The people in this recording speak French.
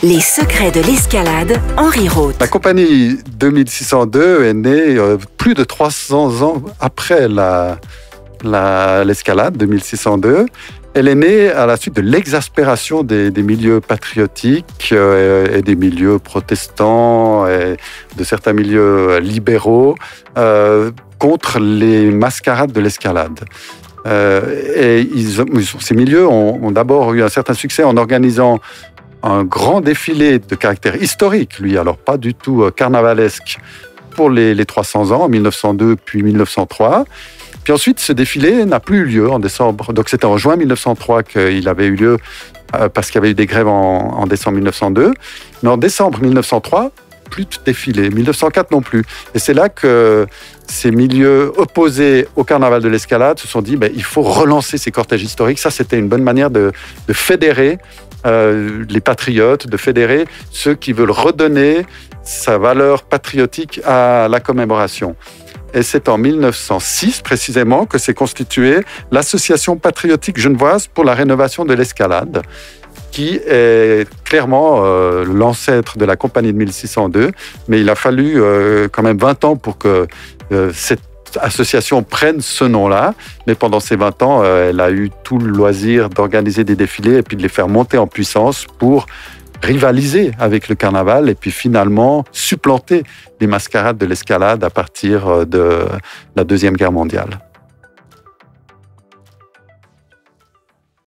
Les secrets de l'escalade, Henri Roth. La compagnie 2602 est née plus de 300 ans après l'escalade 2602. Elle est née à la suite de l'exaspération des milieux patriotiques et des milieux protestants et de certains milieux libéraux contre les mascarades de l'escalade. Ces milieux ont d'abord eu un certain succès en organisant un grand défilé de caractère historique, lui, alors pas du tout carnavalesque, pour les 300 ans, en 1902 puis 1903. Puis ensuite, ce défilé n'a plus eu lieu en décembre. Donc c'était en juin 1903 qu'il avait eu lieu parce qu'il y avait eu des grèves en décembre 1902. Mais en décembre 1903, plus de défilé. 1904 non plus. Et c'est là que ces milieux opposés au carnaval de l'escalade se sont dit il faut relancer ces cortèges historiques. Ça, c'était une bonne manière de fédérer les patriotes, de fédérer ceux qui veulent redonner sa valeur patriotique à la commémoration. Et c'est en 1906 précisément que s'est constituée l'Association patriotique genevoise pour la rénovation de l'escalade, qui est clairement l'ancêtre de la compagnie de 1602. Mais il a fallu quand même 20 ans pour que cette association prenne ce nom-là. Mais pendant ces 20 ans, elle a eu tout le loisir d'organiser des défilés et puis de les faire monter en puissance pour rivaliser avec le carnaval et puis finalement supplanter les mascarades de l'escalade à partir de la Deuxième Guerre mondiale.